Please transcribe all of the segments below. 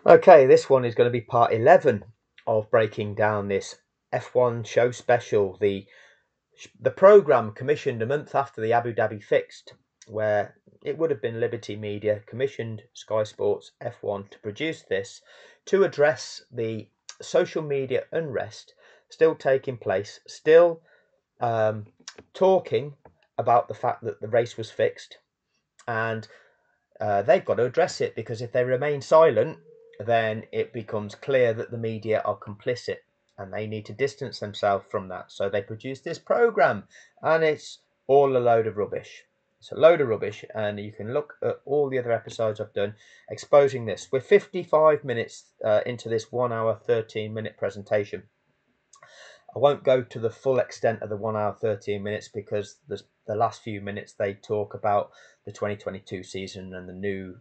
Okay, this one is going to be part 11 of breaking down this F1 show special, the programme commissioned a month after the Abu Dhabi fixed, where it would have been Liberty Media commissioned Sky Sports F1 to produce this to address the social media unrest still taking place, still talking about the fact that the race was fixed, and they've got to address it, because if they remain silent, then it becomes clear that the media are complicit and they need to distance themselves from that. So they produce this program, and it's all a load of rubbish. It's a load of rubbish, and you can look at all the other episodes I've done exposing this. We're 55 minutes into this 1 hour 13-minute presentation. I won't go to the full extent of the 1 hour 13 minutes, because the last few minutes they talk about the 2022 season and the new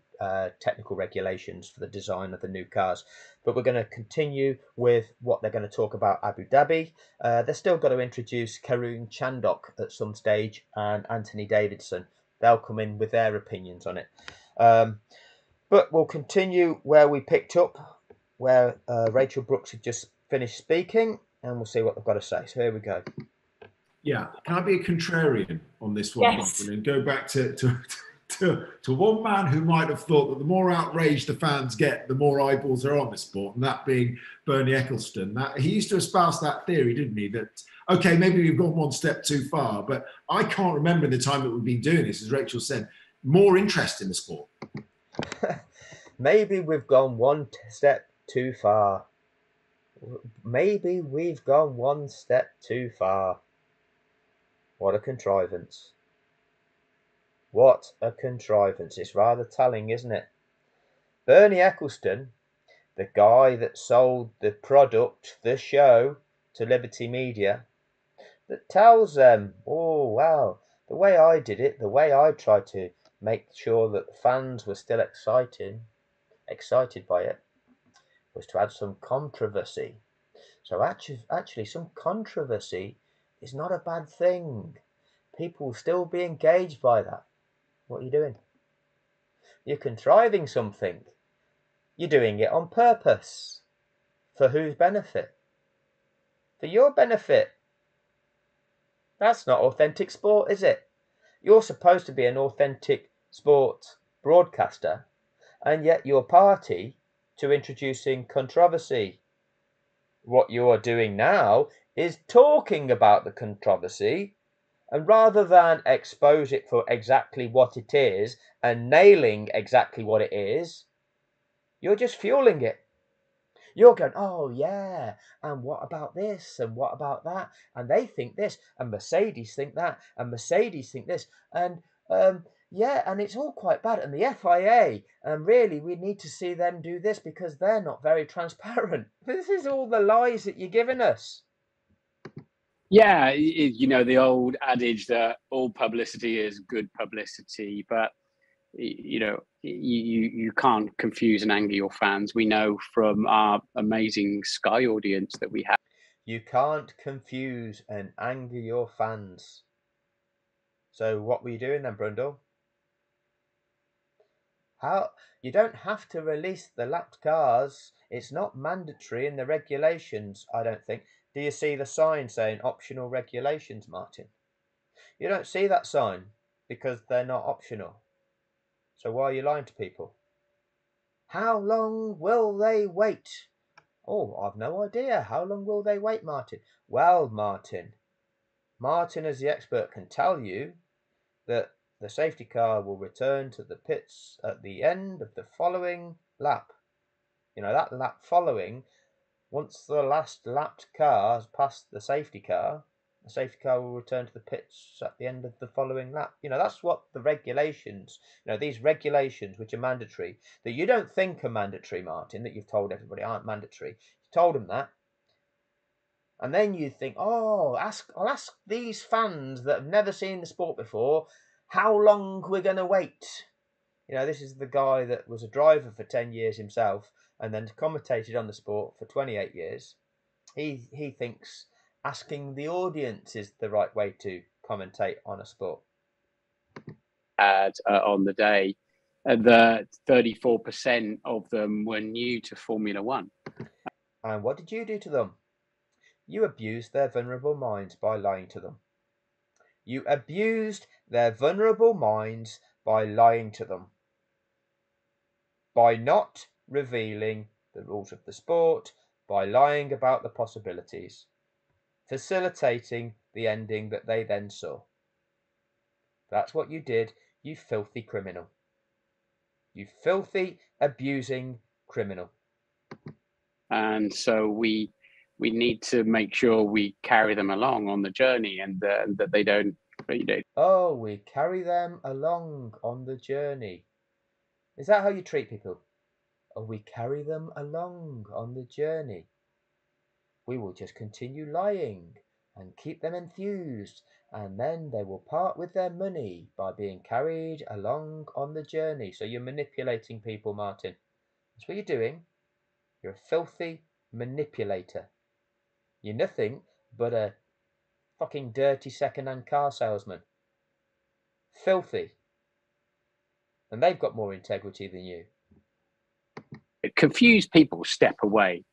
technical regulations for the design of the new cars. But we're going to continue with what they're going to talk about Abu Dhabi. They're still got to introduce Karun Chandok at some stage, and Anthony Davidson. They'll come in with their opinions on it. But we'll continue where we picked up, where Rachel Brooks had just finished speaking, and we'll see what they've got to say. So here we go. Yeah, can I be a contrarian on this one, Yes. and go back to one man who might have thought that the more outraged the fans get, the more eyeballs are on the sport, and that being Bernie Ecclestone. That he used to espouse that theory, didn't he? That okay, maybe we've gone one step too far, but I can't remember the time that we've been doing this, as Rachel said, more interest in the sport. Maybe we've gone one step too far. Maybe we've gone one step too far. What a contrivance. What a contrivance. It's rather telling, isn't it? Bernie Ecclestone, the guy that sold the product, the show, to Liberty Media, that tells them, oh, wow, the way I did it, the way I tried to make sure that the fans were still excited by it, was to add some controversy. So actually, some controversy is not a bad thing. People will still be engaged by that. What are you doing? You're contriving something. You're doing it on purpose. For whose benefit? For your benefit. That's not authentic sport, is it? You're supposed to be an authentic sport broadcaster, and yet you're party to introducing controversy. What you're doing now is talking about the controversy, and rather than expose it for exactly what it is and nailing exactly what it is, you're just fueling it. You're going, oh yeah, and what about this, and what about that, and they think this, and Mercedes think that, and Mercedes think this, and yeah, and it's all quite bad, and the FIA, and really we need to see them do this because they're not very transparent. This is all the lies that you're giving us. Yeah, you know, the old adage that all publicity is good publicity, but you know, you can't confuse and anger your fans. We know from our amazing Sky audience that we have. You can't confuse and anger your fans. So what were you doing then, Brundle? How you don't have to release the lapped cars. It's not mandatory in the regulations, I don't think. Do you see the sign saying optional regulations, Martin? You don't see that sign because they're not optional. So why are you lying to people? How long will they wait? Oh, I've no idea. How long will they wait, Martin? Well, Martin as the expert can tell you that the safety car will return to the pits at the end of the following lap. You know, that lap following, once the last lapped car has passed the safety car will return to the pits at the end of the following lap. You know, that's what the regulations, you know, these regulations which are mandatory, that you don't think are mandatory, Martin, that you've told everybody aren't mandatory. You told them that. And then you think, oh, I'll ask these fans that have never seen the sport before, how long we're going to wait. You know, this is the guy that was a driver for 10 years himself and then commentated on the sport for 28 years. He thinks asking the audience is the right way to commentate on a sport. On the day, the 34% of them were new to Formula One. And what did you do to them? You abused their vulnerable minds by lying to them. You abused their vulnerable minds by lying to them. By not revealing the rules of the sport, by lying about the possibilities, facilitating the ending that they then saw. That's what you did, you filthy criminal. You filthy, abusing criminal. And so we need to make sure we carry them along on the journey, and that they don't. Oh, we carry them along on the journey. Is that how you treat people? Oh, we carry them along on the journey. We will just continue lying and keep them enthused, and then they will part with their money by being carried along on the journey. So you're manipulating people, Martin. That's what you're doing. You're a filthy manipulator. You're nothing but a fucking dirty second-hand car salesman. Filthy. And they've got more integrity than you. Confused people step away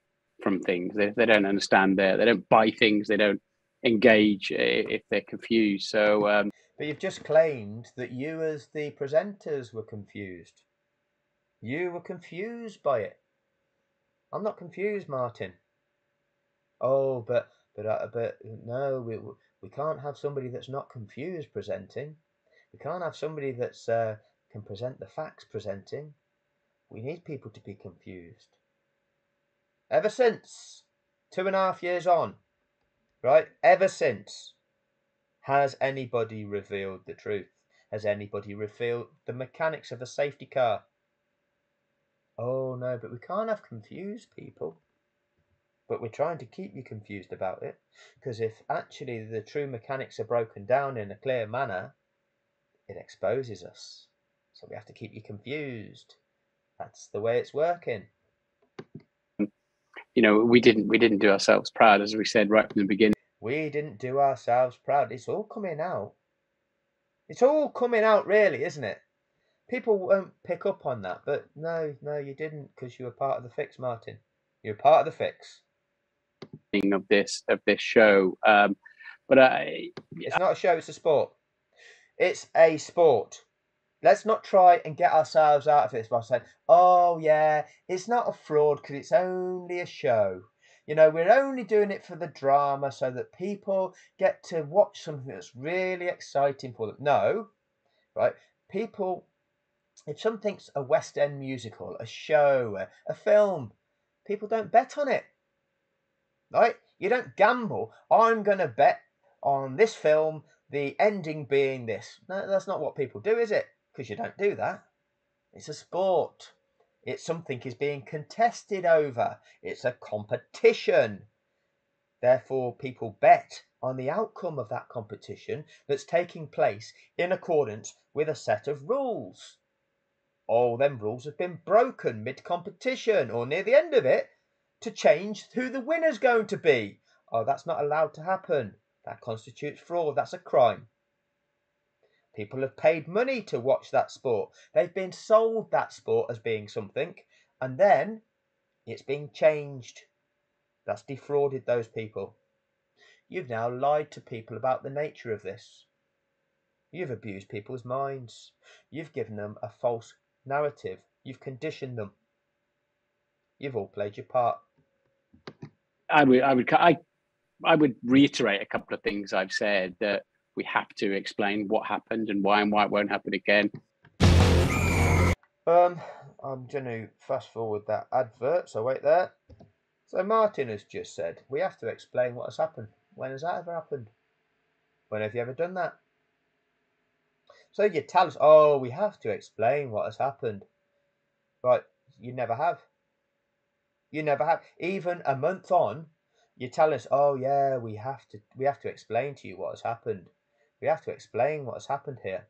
from things. They don't understand. They don't buy things. They don't engage if they're confused. So, but you've just claimed that you, as the presenters, were confused. You were confused by it. I'm not confused, Martin. Oh, but no, we can't have somebody that's not confused presenting. We can't have somebody that's can present the facts presenting. We need people to be confused. Ever since 2.5 years on, right? Ever since, has anybody revealed the truth? Has anybody revealed the mechanics of a safety car? Oh no, but we can't have confused people. But we're trying to keep you confused about it, because if actually the true mechanics are broken down in a clear manner, it exposes us. So we have to keep you confused. That's the way it's working. You know, we didn't do ourselves proud, as we said right from the beginning. We didn't do ourselves proud. It's all coming out. It's all coming out, really, isn't it? People won't pick up on that, but no, you didn't, because you were part of the fix, Martin. You're part of the fix. Of this show, but it's not a show. It's a sport. It's a sport. Let's not try and get ourselves out of this by saying, "Oh yeah, it's not a fraud because it's only a show." You know, we're only doing it for the drama so that people get to watch something that's really exciting for them. No, right? People, if something's a West End musical, a show, a film, people don't bet on it. Right? You don't gamble. I'm going to bet on this film, the ending being this. No, that's not what people do, is it? Because you don't do that. It's a sport. It's something is being contested over. It's a competition. Therefore, people bet on the outcome of that competition that's taking place in accordance with a set of rules. All them rules have been broken mid-competition or near the end of it to change who the winner's going to be. Oh, that's not allowed to happen. That constitutes fraud. That's a crime. People have paid money to watch that sport. They've been sold that sport as being something, and then it's being changed. That's defrauded those people. You've now lied to people about the nature of this. You've abused people's minds. You've given them a false narrative. You've conditioned them. You've all played your part. I would reiterate a couple of things I've said, that we have to explain what happened and why it won't happen again. I'm going to fast forward that advert, so wait there. So Martin has just said, we have to explain what has happened. When has that ever happened? When have you ever done that? So you tell us, oh, we have to explain what has happened. Right, you never have. You never have. Even a month on, you tell us, oh yeah, we have to explain to you what has happened. We have to explain what has happened here.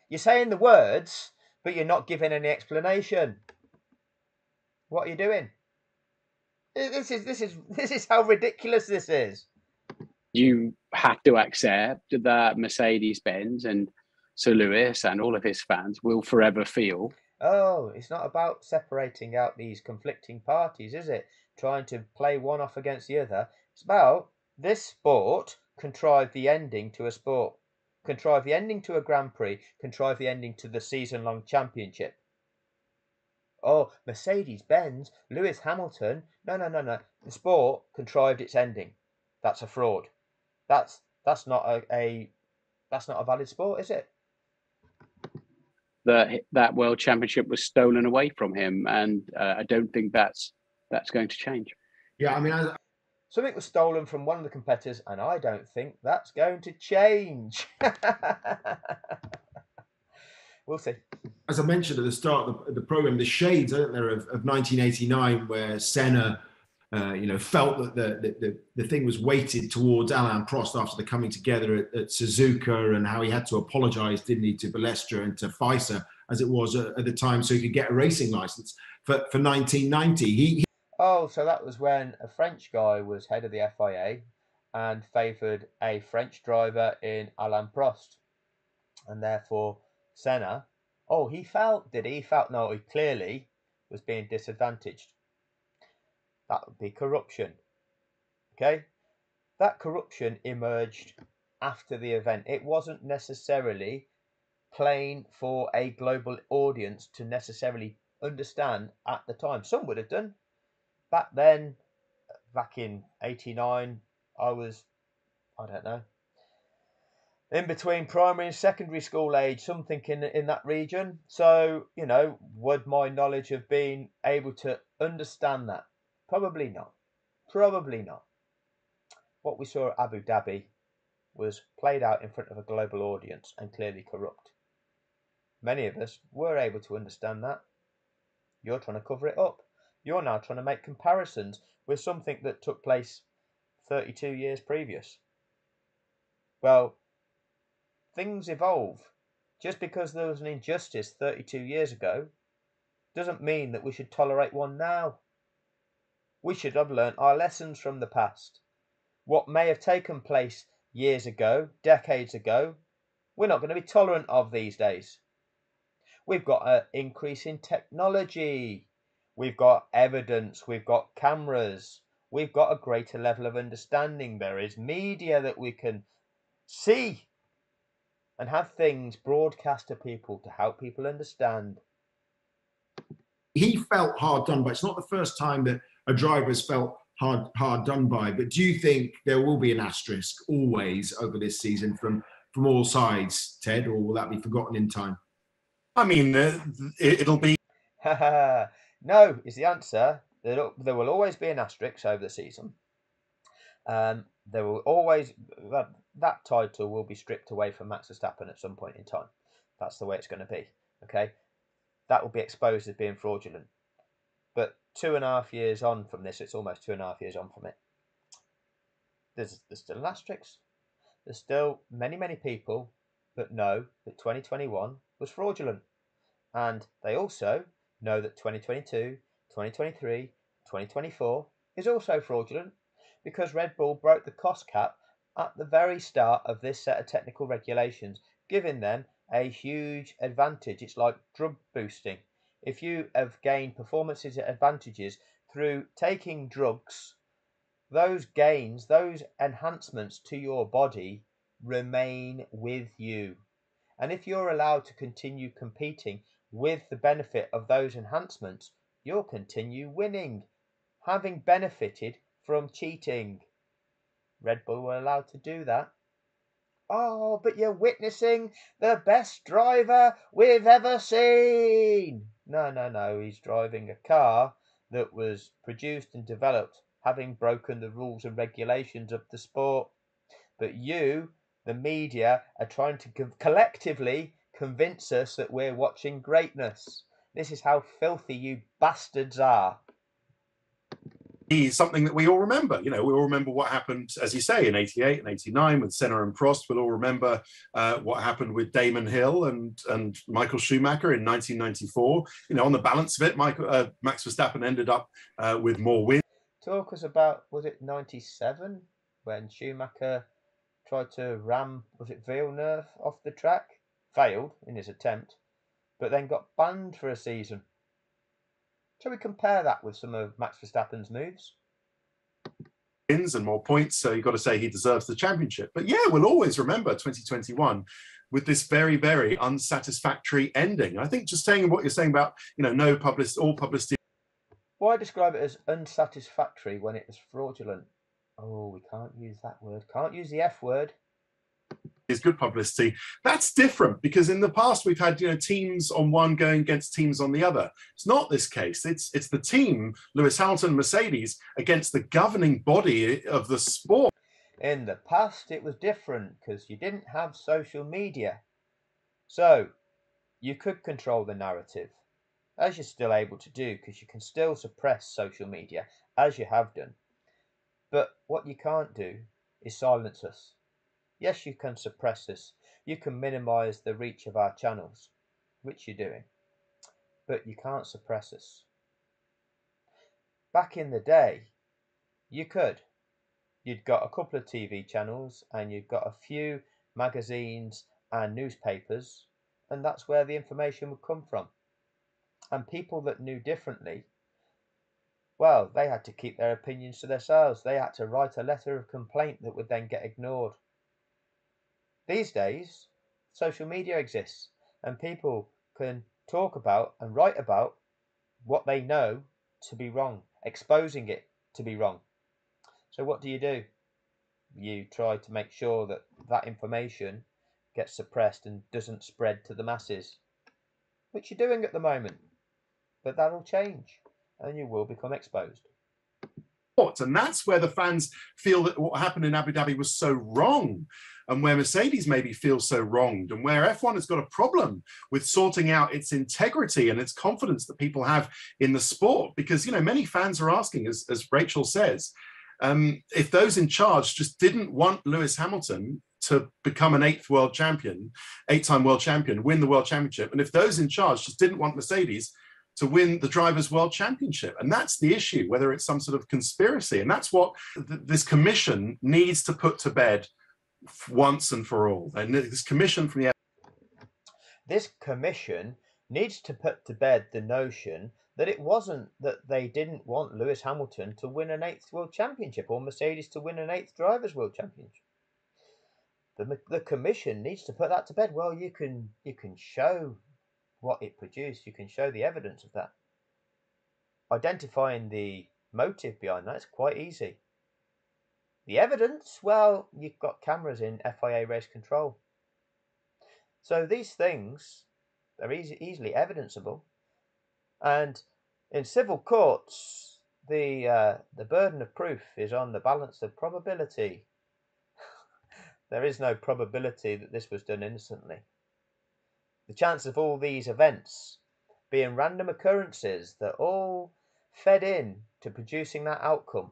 You're saying the words, but you're not giving any explanation. What are you doing? This is how ridiculous this is. You have to accept that Mercedes-Benz and Sir Lewis and all of his fans will forever feel. Oh, it's not about separating out these conflicting parties, is it? Trying to play one off against the other. It's about this sport contrived the ending to a sport, contrived the ending to a Grand Prix, contrived the ending to the season-long championship. Oh, Mercedes-Benz, Lewis Hamilton. No. The sport contrived its ending. That's a fraud. That's not a that's not a valid sport, is it? That world championship was stolen away from him, and I don't think that's going to change. Yeah, I mean, something was stolen from one of the competitors, and I don't think that's going to change. We'll see. As I mentioned at the start of the program, the shades, aren't there, of 1989, where Senna, felt that the thing was weighted towards Alain Prost after the coming together at Suzuka, and how he had to apologise, didn't he, to Balestra and to Pfizer, as it was at the time, so he could get a racing licence for 1990. Oh, so that was when a French guy was head of the FIA and favoured a French driver in Alain Prost, and therefore Senna. Oh, he felt, did he? He felt, no, he clearly was being disadvantaged. That would be corruption. Okay? That corruption emerged after the event. It wasn't necessarily playing for a global audience to necessarily understand at the time. Some would have done. Back then, back in 89, I don't know, in between primary and secondary school age, something in that region. So, would my knowledge have been able to understand that? Probably not. Probably not. What we saw at Abu Dhabi was played out in front of a global audience and clearly corrupt. Many of us were able to understand that. You're trying to cover it up. You're now trying to make comparisons with something that took place 32 years previous. Well, things evolve. Just because there was an injustice 32 years ago doesn't mean that we should tolerate one now. We should have learnt our lessons from the past. What may have taken place years ago, decades ago, we're not going to be tolerant of these days. We've got an increase in technology. We've got evidence. We've got cameras. We've got a greater level of understanding. There is media that we can see and have things broadcast to people to help people understand. He felt hard done by. It's not the first time that a driver has felt hard done by, but do you think there will be an asterisk always over this season from all sides, Ted, or will that be forgotten in time? I mean, it'll be... No is the answer. There will always be an asterisk over the season. There will always... That title will be stripped away from Max Verstappen at some point in time. That's the way it's going to be. Okay? That will be exposed as being fraudulent. But 2.5 years on from this, it's almost 2.5 years on from it, there's still an asterisk. There's still many people that know that 2021 was fraudulent. And they also know that 2022, 2023, 2024 is also fraudulent, because Red Bull broke the cost cap at the very start of this set of technical regulations, giving them a huge advantage. It's like drug boosting. If you have gained performance advantages through taking drugs, those gains, those enhancements to your body remain with you. And if you're allowed to continue competing with the benefit of those enhancements, you'll continue winning, having benefited from cheating. Red Bull were allowed to do that. Oh, but you're witnessing the best driver we've ever seen. No. He's driving a car that was produced and developed having broken the rules and regulations of the sport. But you, the media, are trying to collectively convince us that we're watching greatness. This is how filthy you bastards are. Something that we all remember. We all remember what happened, as you say, in 88 and 89 with Senna and Prost. We'll all remember what happened with Damon Hill and Michael Schumacher in 1994. On the balance of it, Max Verstappen ended up with more wins. Talk us about, was it 97 when Schumacher tried to ram, was it Villeneuve off the track? failed in his attempt, but then got banned for a season. Shall we compare that with some of Max Verstappen's moves? Wins and more points, so you've got to say he deserves the championship. But yeah, we'll always remember 2021 with this very, very unsatisfactory ending. I think just saying what you're saying about, no publicity, all publicity. Why describe it as unsatisfactory when it was fraudulent? Oh, we can't use that word. Can't use the F word. Is good publicity. That's different because in the past we've had teams on one going against teams on the other. It's not this case. It's the team Lewis Hamilton, Mercedes, against the governing body of the sport. In the past it was different because you didn't have social media, so you could control the narrative, as you're still able to do because you can still suppress social media as you have done. But what you can't do is silence us. Yes, you can suppress us. You can minimize the reach of our channels, which you're doing, but you can't suppress us. Back in the day, you could. You'd got a couple of TV channels and you'd got a few magazines and newspapers, and that's where the information would come from. And people that knew differently, well, they had to keep their opinions to themselves. They had to write a letter of complaint that would then get ignored. These days, social media exists and people can talk about and write about what they know to be wrong, exposing it to be wrong. So what do? You try to make sure that that information gets suppressed and doesn't spread to the masses, which you're doing at the moment. But that'll change and you will become exposed. And that's where the fans feel that what happened in Abu Dhabi was so wrong, and where Mercedes maybe feels so wronged, and where F1 has got a problem with sorting out its integrity and its confidence that people have in the sport. Because, many fans are asking, as Rachel says, if those in charge just didn't want Lewis Hamilton to become an eight-time world champion, win the world championship, and if those in charge just didn't want Mercedes to win the Drivers' World Championship. And that's the issue, whether it's some sort of conspiracy. And that's what this commission needs to put to bed once and for all. And this commission from the... This commission needs to put to bed the notion that it wasn't that they didn't want Lewis Hamilton to win an 8th World Championship or Mercedes to win an 8th Drivers' World Championship. The commission needs to put that to bed. Well, you can show what it produced. You can show the evidence of that. Identifying the motive behind that is quite easy. The evidence, well, you've got cameras in FIA race control. So these things are easily evidenceable. And in civil courts, the burden of proof is on the balance of probability. There is no probability that this was done innocently. The chance of all these events being random occurrences that all fed in to producing that outcome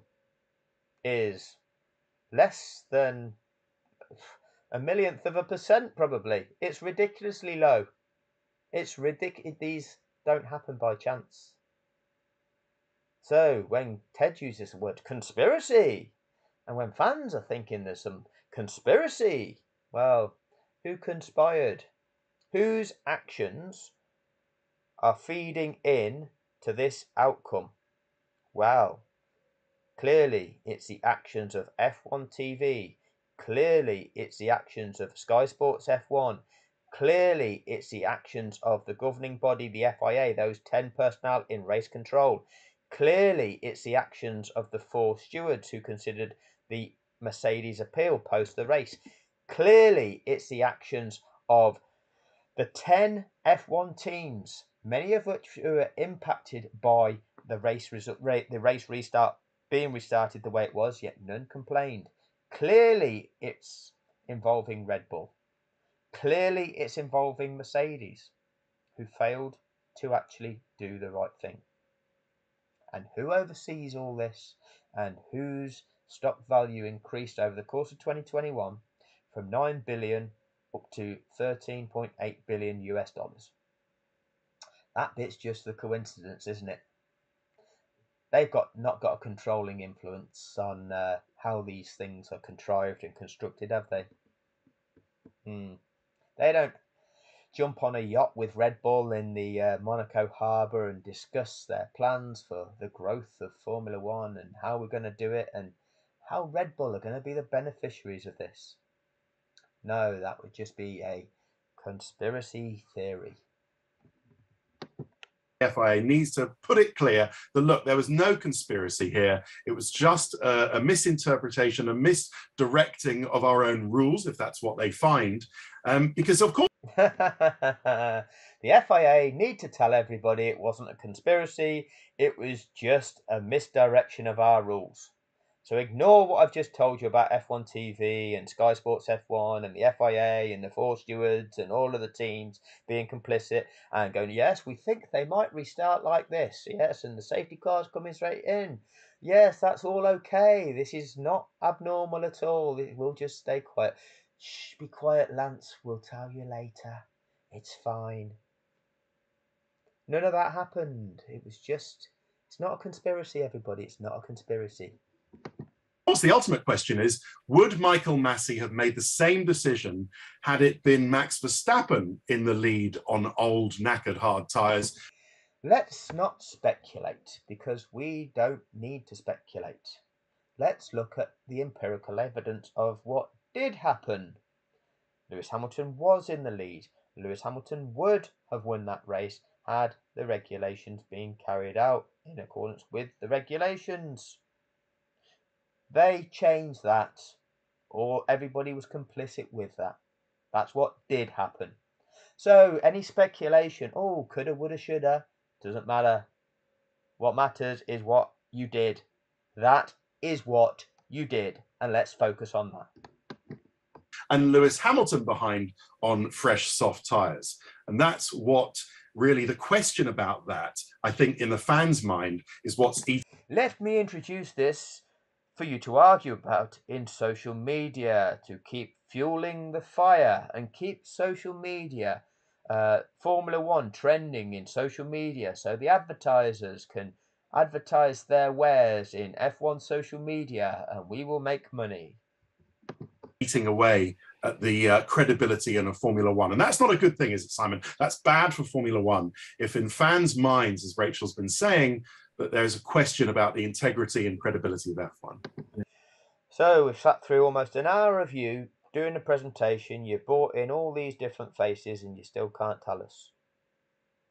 is less than a millionth of a percent, probably. It's ridiculously low. It's ridiculous. These don't happen by chance. So when Ted uses the word conspiracy, and when fans are thinking there's some conspiracy, well, who conspired? Whose actions are feeding in to this outcome? Well, clearly it's the actions of F1 TV. Clearly it's the actions of Sky Sports F1. Clearly it's the actions of the governing body, the FIA, those 10 personnel in race control. Clearly it's the actions of the 4 stewards who considered the Mercedes appeal post the race. Clearly it's the actions of the 10 F1 teams, many of which were impacted by the race restart being restarted the way it was, yet none complained. Clearly it's involving Red Bull. Clearly it's involving Mercedes, who failed to actually do the right thing. And who oversees all this, and whose stock value increased over the course of 2021 from 9 billion up to 13.8 billion US dollars. That bit's just the coincidence, isn't it? They've not got a controlling influence on how these things are contrived and constructed, have they? They don't. jump on a yacht with Red Bull in the Monaco harbour and discuss their plans for the growth of Formula One and how we're going to do it and how Red Bull are going to be the beneficiaries of this. No, that would just be a conspiracy theory. The FIA needs to put it clear that, look, there was no conspiracy here. It was just a misinterpretation, a misdirecting of our own rules, if that's what they find. Because, of course, the FIA need to tell everybody it wasn't a conspiracy. It was just a misdirection of our rules. So ignore what I've just told you about F1 TV and Sky Sports F1 and the FIA and the 4 stewards and all of the teams being complicit and going, yes, we think they might restart like this. Yes, and the safety car's coming straight in. Yes, that's all okay. This is not abnormal at all. We'll just stay quiet. Shh, be quiet, Lance. We'll tell you later. It's fine. None of that happened. It was just, it's not a conspiracy, everybody. It's not a conspiracy. Of course, the ultimate question is, would Michael Massey have made the same decision had it been Max Verstappen in the lead on old, knackered, hard tyres? Let's not speculate, because we don't need to speculate. Let's look at the empirical evidence of what did happen. Lewis Hamilton was in the lead. Lewis Hamilton would have won that race had the regulations been carried out in accordance with the regulations. They changed that, or everybody was complicit with that. That's what did happen. So any speculation, oh, coulda, woulda, shoulda, doesn't matter. What matters is what you did. That is what you did, and let's focus on that. And Lewis Hamilton behind on fresh, soft tyres. And that's what really the question about that, I think, in the fans' mind is what's eating. Let me introduce this for you to argue about in social media, to keep fueling the fire and keep social media, Formula One trending in social media, so the advertisers can advertise their wares in F1 social media and we will make money. Eating away at the credibility in a Formula One. And that's not a good thing, is it, Simon? That's bad for Formula One. If in fans' minds, as Rachel's been saying, that there's a question about the integrity and credibility of F1. So we've sat through almost an hour of you doing a presentation. You've brought in all these different faces and you still can't tell us.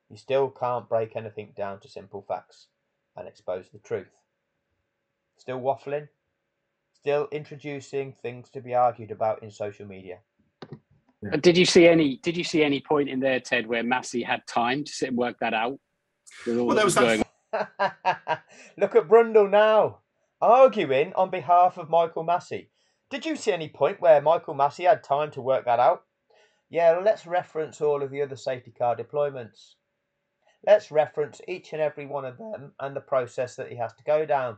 You still can't break anything down to simple facts and expose the truth. Still waffling. Still introducing things to be argued about in social media. Yeah. Did you see any point in there, Ted, where Massey had time to sit and work that out? Well, there was that. Look at Brundle now, arguing on behalf of Michael Massey. Did you see any point where Michael Massey had time to work that out? Yeah, let's reference all of the other safety car deployments. Let's reference each and every one of them and the process that he has to go down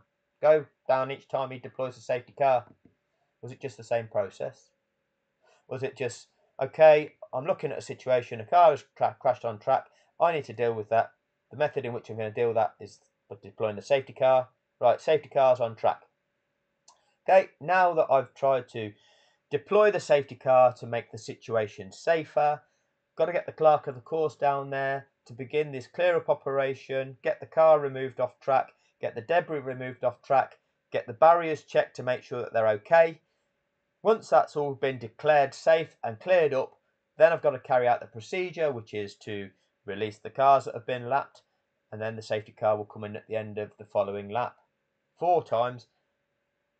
each time he deploys a safety car. Was it just the same process? Was it just, okay, I'm looking at a situation, a car has crashed on track, I need to deal with that. The method in which I'm going to deal with that is deploying the safety car. Right, safety car's on track. Okay, now that I've tried to deploy the safety car to make the situation safer, got to get the clerk of the course down there to begin this clear up operation, get the car removed off track, get the debris removed off track, get the barriers checked to make sure that they're okay. Once that's all been declared safe and cleared up, then I've got to carry out the procedure, which is to release the cars that have been lapped, and then the safety car will come in at the end of the following lap. 4 times,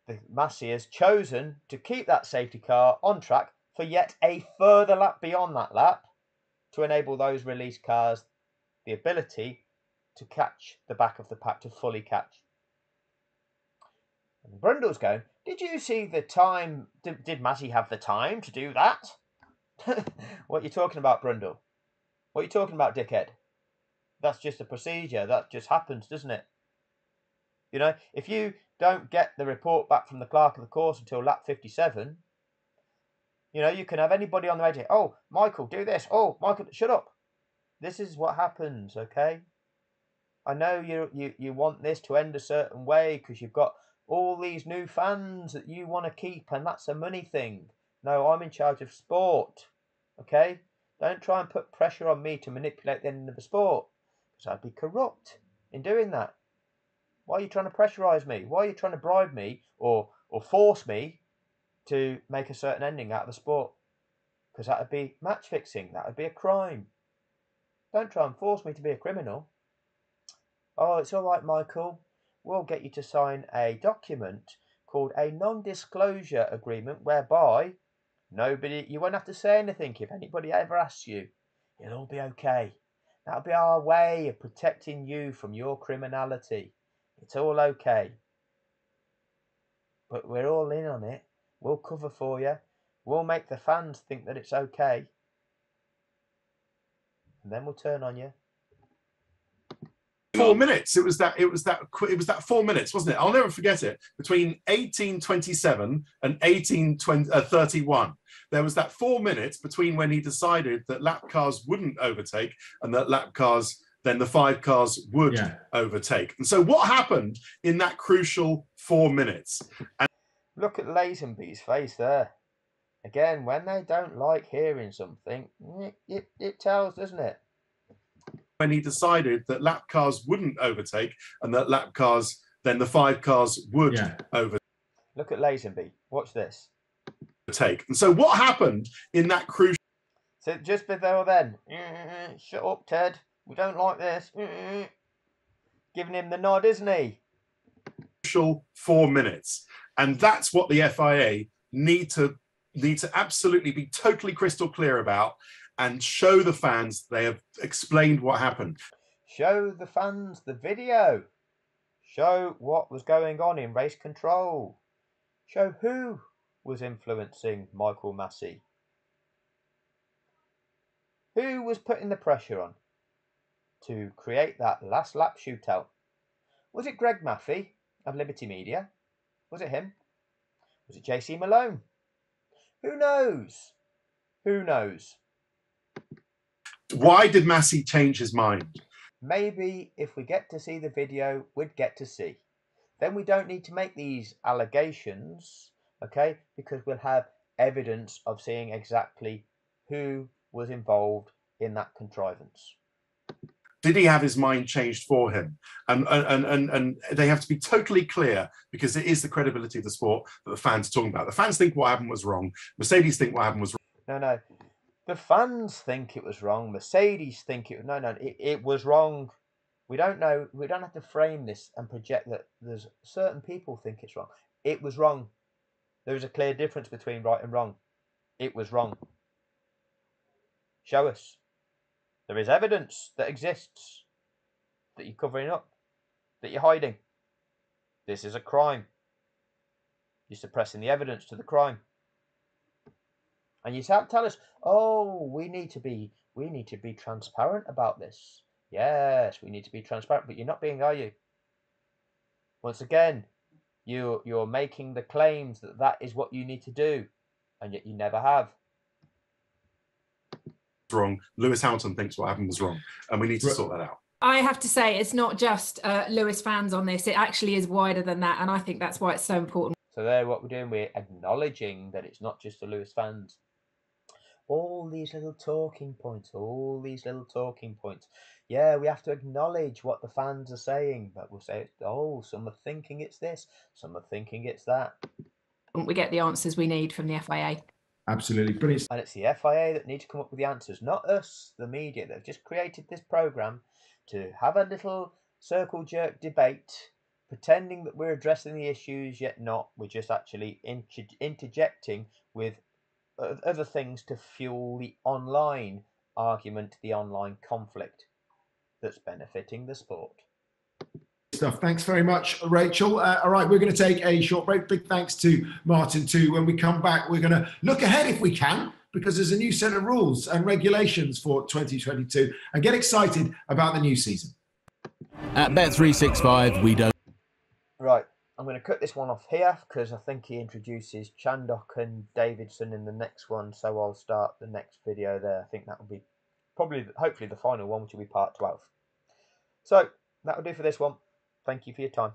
the Massey has chosen to keep that safety car on track for yet a further lap beyond that lap to enable those released cars the ability to catch the back of the pack, to fully catch. And Brundle's going, did you see the time? Did Massey have the time to do that? What are you talking about, Brundle? What are you talking about, dickhead? That's just a procedure. That just happens, doesn't it? You know, if you don't get the report back from the clerk of the course until lap 57, you know, you can have anybody on the radio. Oh, Michael, do this. Oh, Michael, shut up. This is what happens, okay? I know you want this to end a certain way because you've got all these new fans that you want to keep, and that's a money thing. No, I'm in charge of sport, okay? Don't try and put pressure on me to manipulate the end of the sport, because I'd be corrupt in doing that. Why are you trying to pressurise me? Why are you trying to bribe me or force me to make a certain ending out of the sport? Because that would be match fixing. That would be a crime. Don't try and force me to be a criminal. Oh, it's all right, Michael. We'll get you to sign a document called a non-disclosure agreement whereby you won't have to say anything if anybody ever asks you. It'll all be okay. That'll be our way of protecting you from your criminality. It's all okay. But we're all in on it. We'll cover for you. We'll make the fans think that it's okay. And then we'll turn on you. 4 minutes. It was that 4 minutes, wasn't it? I'll never forget it. Between 1827 and 1831, there was that 4 minutes between when he decided that lap cars wouldn't overtake and that lap cars, then the 5 cars would overtake. And so what happened in that crucial 4 minutes? And look at Lazenby's face there. Again, when they don't like hearing something, it tells, doesn't it? When he decided that lap cars wouldn't overtake and that lap cars, then the 5 cars would overtake. Look at Lazenby. Watch this. And so what happened in that crucial... So just before then, shut up, Ted. We don't like this. Giving him the nod, isn't he? Crucial 4 minutes. And that's what the FIA need to absolutely be totally crystal clear about and show the fans they have explained what happened. Show the fans the video. Show what was going on in race control. Show who was influencing Michael Massey. Who was putting the pressure on to create that last lap shootout? Was it Greg Maffei of Liberty Media? Was it him? Was it JC Malone? Who knows? Who knows? Why did Massey change his mind? Maybe if we get to see the video, we'd get to see. Then we don't need to make these allegations, okay? Because we'll have evidence of seeing exactly who was involved in that contrivance. Did he have his mind changed for him? And they have to be totally clear, because it is the credibility of the sport that the fans are talking about. The fans think what happened was wrong. Mercedes think what happened was wrong. No. The fans think it was wrong. Mercedes think it... No, it was wrong. We don't know. We don't have to frame this and project that there's certain people think it's wrong. It was wrong. There is a clear difference between right and wrong. It was wrong. Show us. There is evidence that exists that you're covering up, that you're hiding. This is a crime. You're suppressing the evidence to the crime. And you tell us, oh, we need to be transparent about this. Yes, we need to be transparent, but you're not being, are you? Once again, you're making the claims that that is what you need to do, and yet you never have. Wrong. Lewis Hamilton thinks what happened was wrong, and we need to sort that out. I have to say, it's not just Lewis fans on this. It actually is wider than that, and I think that's why it's so important. So there, what we're doing, we're acknowledging that it's not just the Lewis fans. All these little talking points, Yeah, we have to acknowledge what the fans are saying, but we'll say, oh, some are thinking it's this, some are thinking it's that. We get the answers we need from the FIA. Absolutely brilliant. And it's the FIA that need to come up with the answers, not us, the media. They've just created this programme to have a little circle jerk debate, pretending that we're addressing the issues, yet not. We're just actually interjecting with other things to fuel the online argument, the online conflict that's benefiting the sport. Stuff. Thanks very much, Rachel. All right, we're going to take a short break. Big thanks to Martin too. When we come back, we're going to look ahead if we can, because there's a new set of rules and regulations for 2022, and get excited about the new season. At Bet365, we don't... Right, I'm going to cut this one off here because I think he introduces Chandok and Davidson in the next one, so I'll start the next video there. I think that will be hopefully the final one, which will be part 12. So, that will do for this one. Thank you for your time.